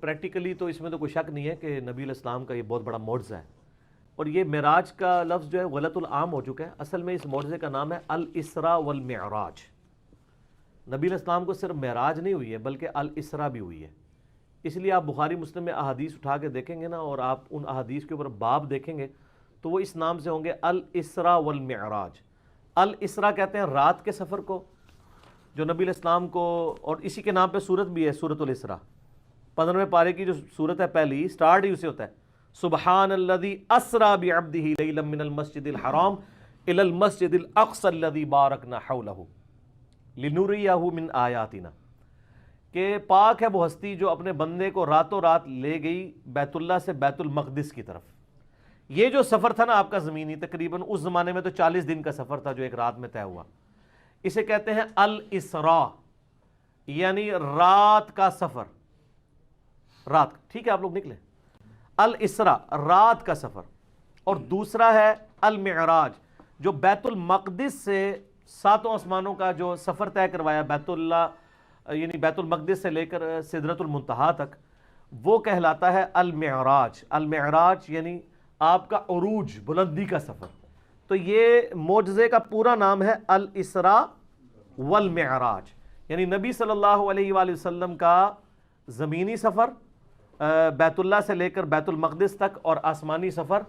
Practically تو اس میں تو کوئی شک نہیں ہے کہ نبی علیہ السلام کا یہ بہت بڑا معجزہ ہے، اور یہ معراج کا لفظ جو ہے غلط العام ہو چکا ہے۔ اصل میں اس معجزے کا نام ہے الاسراء والمعراج۔ نبی علیہ السلام کو صرف معراج نہیں ہوئی ہے بلکہ الاسراء بھی ہوئی ہے۔ اس لیے آپ بخاری مسلم میں احادیث اٹھا کے دیکھیں گے نا، اور آپ ان احادیث کے اوپر باب دیکھیں گے تو وہ اس نام سے ہوں گے الاسراء والمعراج۔ الاسراء کہتے ہیں رات کے سفر کو، جو نبی علیہ السلام کو، اور اسی کے نام پہ سورت بھی ہے، سورۃ الاسراء۔ 15ویں پارے کی جو سورت ہے پہلی، سٹارٹ ہی اسے ہوتا ہے سبحان الذی اسری بعبدہ لیلا من المسجد الحرام الی المسجد الاقصی الذی بارکنا حولہ لنریہ من آیاتنا، کہ پاک ہے وہ ہستی جو اپنے بندے کو راتوں رات لے گئی بیت اللہ سے بیت المقدس کی طرف۔ یہ جو سفر تھا نا آپ کا زمینی، تقریباً اس زمانے میں تو 40 دن کا سفر تھا جو ایک رات میں طے ہوا، اسے کہتے ہیں الاسراء، یعنی رات کا سفر۔ رات، ٹھیک ہے آپ لوگ نکلیں، الاسراء رات کا سفر۔ اور دوسرا ہے المعراج، جو بیت المقدس سے 7 آسمانوں کا جو سفر طے کروایا، بیت اللہ یعنی بیت المقدس سے لے کر سدرۃ المنتہا تک، وہ کہلاتا ہے المعراج۔ المعراج یعنی آپ کا عروج، بلندی کا سفر۔ تو یہ معجزے کا پورا نام ہے الاسراء والمعراج، یعنی نبی صلی اللہ علیہ وآلہ وسلم کا زمینی سفر بیت اللہ سے لے کر بیت المقدس تک، اور آسمانی سفر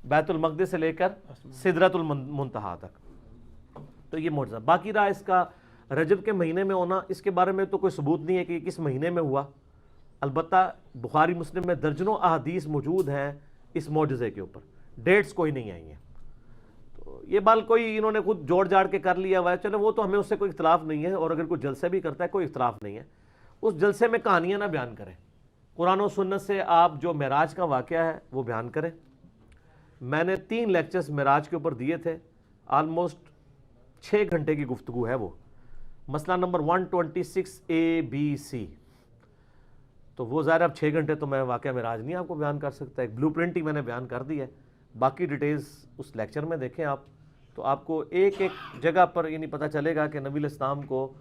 بیت المقدس سے لے کر سدرۃ المنتہا تک۔ تو یہ معجزہ باقی رہا اس کا رجب کے مہینے میں ہونا، اس کے بارے میں تو کوئی ثبوت نہیں ہے کہ یہ کس مہینے میں ہوا، البتہ بخاری مسلم میں درجنوں احادیث موجود ہیں اس معجزے کے اوپر، ڈیٹس کوئی نہیں آئی ہیں۔ تو یہ بال کوئی انہوں نے خود جوڑ جاڑ کے کر لیا ہوا ہے، چلو وہ تو ہمیں اس سے کوئی اختلاف نہیں ہے، اور اگر کوئی جلسے بھی کرتا ہے کوئی اختلاف نہیں ہے، اس جلسے میں کہانیاں نہ بیان کریں، قرآن و سنت سے آپ جو معراج کا واقعہ ہے وہ بیان کریں۔ میں نے 3 لیکچرز معراج کے اوپر دیے تھے، آلموسٹ 6 گھنٹے کی گفتگو ہے وہ، مسئلہ نمبر 126ABC، تو وہ ظاہر اب 6 گھنٹے تو میں واقعہ معراج نہیں آپ کو بیان کر سکتا، ایک بلو پرنٹ ہی میں نے بیان کر دی ہے، باقی ڈیٹیلز اس لیکچر میں دیکھیں آپ، تو آپ کو ایک ایک جگہ پر یعنی پتہ چلے گا کہ نبی علیہ السلام کو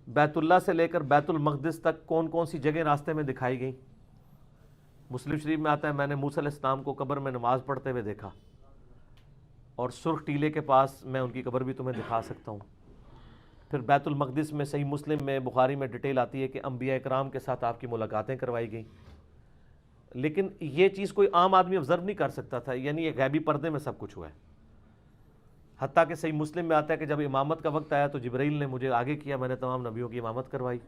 بیت اللہ سے لے کر بیت المقدس تک کون کون سی جگہیں راستے میں دکھائی گئیں۔ مسلم شریف میں آتا ہے میں نے موسیٰ علیہ السلام کو قبر میں نماز پڑھتے ہوئے دیکھا، اور سرخ ٹیلے کے پاس میں ان کی قبر بھی تمہیں دکھا سکتا ہوں۔ پھر بیت المقدس میں صحیح مسلم میں بخاری میں ڈیٹیل آتی ہے کہ انبیاء اکرام کے ساتھ آپ کی ملاقاتیں کروائی گئیں، لیکن یہ چیز کوئی عام آدمی آبزرو نہیں کر سکتا تھا، یعنی یہ غیبی پردے میں سب کچھ ہوا ہے۔ حتیٰ کہ صحیح مسلم میں آتا ہے کہ جب امامت کا وقت آیا تو جبرائیل نے مجھے آگے کیا، میں نے تمام نبیوں کی امامت کروائی،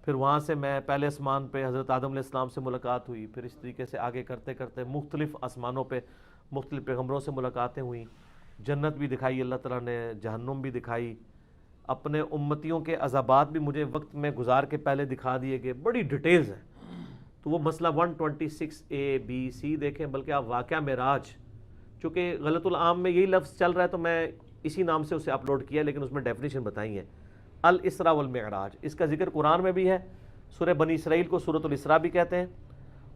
پھر وہاں سے میں پہلے آسمان پہ حضرت آدم علیہ السلام سے ملاقات ہوئی، پھر اس طریقے سے آگے کرتے کرتے مختلف آسمانوں پہ مختلف پیغمبروں سے ملاقاتیں ہوئیں، جنت بھی دکھائی اللہ تعالیٰ نے، جہنم بھی دکھائی، اپنے امتیوں کے عذابات بھی مجھے وقت میں گزار کے پہلے دکھا دیے گئے، بڑی ڈیٹیلز ہیں۔ تو وہ مسئلہ 126ABC دیکھیں، بلکہ آپ واقعہ معراج، چونکہ غلط العام میں یہی لفظ چل رہا ہے تو میں اسی نام سے اسے اپلوڈ کیا، لیکن اس میں ڈیفینیشن بتائی ہے الاسراء والمعراج۔ اس کا ذکر قرآن میں بھی ہے، سورہ بنی اسرائیل کو سورۃ الاسراء بھی کہتے ہیں،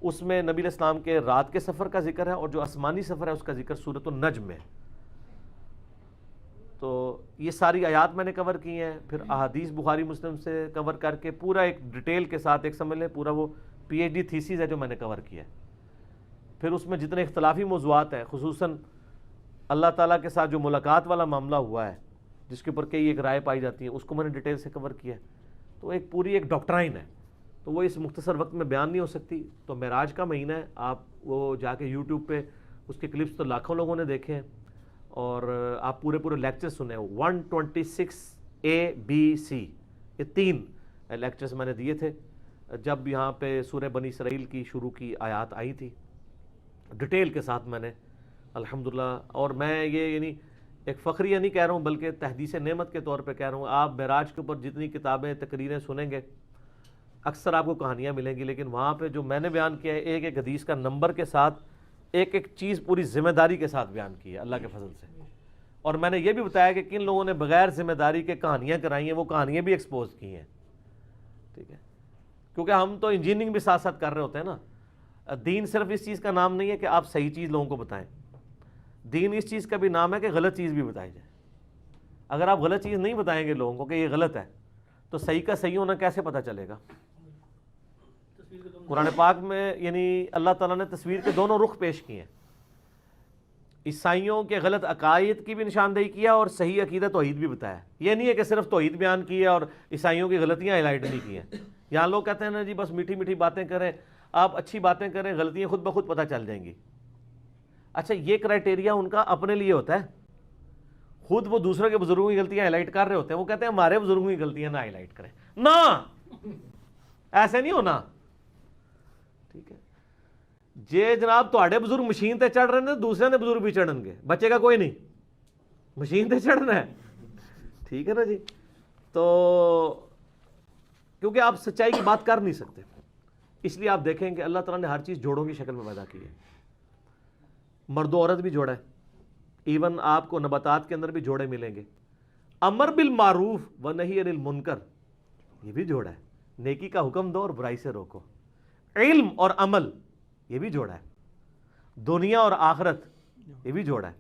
اس میں نبی علیہ السلام کے رات کے سفر کا ذکر ہے، اور جو آسمانی سفر ہے اس کا ذکر سورۃ النجم میں۔ تو یہ ساری آیات میں نے کور کی ہیں، پھر احادیث بخاری مسلم سے کور کر کے پورا ایک ڈیٹیل کے ساتھ، ایک سمجھ لیں پورا وہ PhD تھیسیز ہے جو میں نے کور کیا ہے۔ پھر اس میں جتنے اختلافی موضوعات ہیں، خصوصاً اللہ تعالیٰ کے ساتھ جو ملاقات والا معاملہ ہوا ہے جس کے اوپر کئی ایک رائے پائی جاتی ہیں، اس کو میں نے ڈیٹیل سے کور کیا ہے۔ تو ایک پوری ایک ڈاکٹرائن ہے، تو وہ اس مختصر وقت میں بیان نہیں ہو سکتی۔ تو معراج کا مہینہ ہے، آپ وہ جا کے یوٹیوب پہ اس کے کلپس تو لاکھوں لوگوں نے دیکھے ہیں، اور آپ پورے لیکچر سنیں۔ 126ABC یہ 3 لیکچرز میں نے دیے تھے جب یہاں پہ سورہ بنی اسرائیل کی شروع کی آیات آئی تھی، ڈیٹیل کے ساتھ میں نے الحمدللہ، اور میں یہ یعنی ایک فخریہ نہیں کہہ رہا ہوں بلکہ تحدیث نعمت کے طور پہ کہہ رہا ہوں، آپ معراج کے اوپر جتنی کتابیں تقریریں سنیں گے اکثر آپ کو کہانیاں ملیں گی، لیکن وہاں پہ جو میں نے بیان کیا ہے ایک ایک حدیث کا نمبر کے ساتھ، ایک ایک چیز پوری ذمہ داری کے ساتھ بیان کی ہے اللہ کے فضل سے۔ اور میں نے یہ بھی بتایا کہ کن لوگوں نے بغیر ذمہ داری کے کہانیاں کرائی ہیں، وہ کہانیاں بھی ایکسپوز کی ہیں، ٹھیک ہے، کیونکہ ہم تو انجینئرنگ بھی ساتھ ساتھ کر رہے ہوتے ہیں نا۔ دین صرف اس چیز کا نام نہیں ہے کہ آپ صحیح چیز لوگوں کو بتائیں، دین اس چیز کا بھی نام ہے کہ غلط چیز بھی بتائی جائے۔ اگر آپ غلط چیز نہیں بتائیں گے لوگوں کو کہ یہ غلط ہے، تو صحیح کا صحیح ہونا کیسے پتہ چلے گا؟ قرآن پاک میں یعنی اللہ تعالیٰ نے تصویر کے دونوں رخ پیش کیے ہیں. عیسائیوں کے غلط عقائد کی بھی نشاندہی کیا اور صحیح عقیدہ توحید بھی بتایا. یہ نہیں ہے کہ صرف توحید بیان کی ہے اور عیسائیوں کی غلطیاں ہائی لائٹ نہیں کی ہیں. یہاں لوگ کہتے ہیں نا جی بس میٹھی میٹھی باتیں کریں, آپ اچھی باتیں کریں, غلطیاں خود بخود پتہ چل جائیں گی. اچھا یہ کرائٹیریا ان کا اپنے لیے ہوتا ہے, خود وہ دوسروں کے بزرگوں کی غلطیاں ہائی لائٹ کر رہے ہوتے ہیں, وہ کہتے ہیں ہمارے بزرگوں کی غلطیاں نہ ہائی لائٹ کریں. نہ, ایسے نہیں ہونا. ٹھیک ہے جے جناب تواڈے بزرگ مشین تے چڑھ رہے ہیں, دوسرے نے بزرگ بھی چڑھن گے, بچے کا کوئی نہیں, مشین تے چڑھنا ہے. ٹھیک ہے نا جی. تو کیونکہ آپ سچائی کی بات کر نہیں سکتے, اس لیے آپ دیکھیں کہ اللہ تعالیٰ نے ہر چیز جوڑوں کی شکل میں پیدا کی ہے. مرد و عورت بھی جوڑا ہے, ایون آپ کو نباتات کے اندر بھی جوڑے ملیں گے. امر بالمعروف و نہی عن المنکر, یہ بھی جوڑا ہے, نیکی کا حکم دو اور برائی سے روکو. علم اور عمل, یہ بھی جوڑا ہے. دنیا اور آخرت, یہ بھی جوڑا ہے.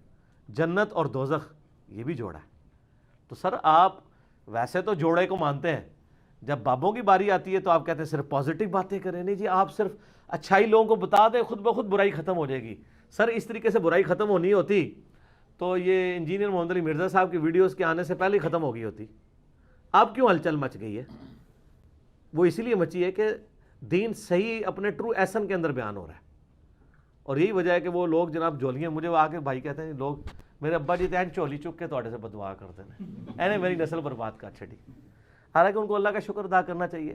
جنت اور دوزخ, یہ بھی جوڑا ہے. تو سر آپ ویسے تو جوڑے کو مانتے ہیں, جب بابوں کی باری آتی ہے تو آپ کہتے ہیں صرف پازیٹیو باتیں کریں. نہیں جی, آپ صرف اچھائی لوگوں کو بتا دیں, خود بخود برائی ختم ہو جائے گی. سر اس طریقے سے برائی ختم ہونی ہوتی تو یہ انجینئر محمد علی مرزا صاحب کی ویڈیوز کے آنے سے پہلے ہی ختم ہو گئی ہوتی. اب کیوں ہلچل مچ گئی ہے؟ وہ اسی لیے مچی ہے کہ دین صحیح اپنے ٹرو ایسن کے اندر بیان ہو رہا ہے. اور یہی وجہ ہے کہ وہ لوگ جناب جولیاں, مجھے وہ آ کے بھائی کہتے ہیں لوگ, میرے ابا جی تین چولی چک کے تواڈے سے بدعا کرتے ہیں, اینے میری نسل برباد کر چھڑی. حالانکہ ان کو اللہ کا شکر ادا کرنا چاہیے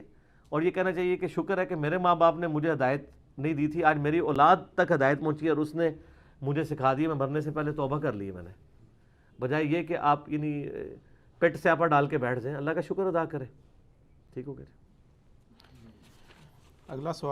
اور یہ کہنا چاہیے کہ شکر ہے کہ میرے ماں باپ نے مجھے ہدایت نہیں دی تھی, آج میری اولاد تک ہدایت پہنچی اور اس نے مجھے سکھا دی. میں مرنے سے پہلے توبہ کر لی میں نے, بجائے یہ کہ آپ یعنی پیٹ سے آپا ڈال کے بیٹھ جائیں. اللہ کا شکر ادا کریں. ٹھیک ہو گیا. اگلا سوال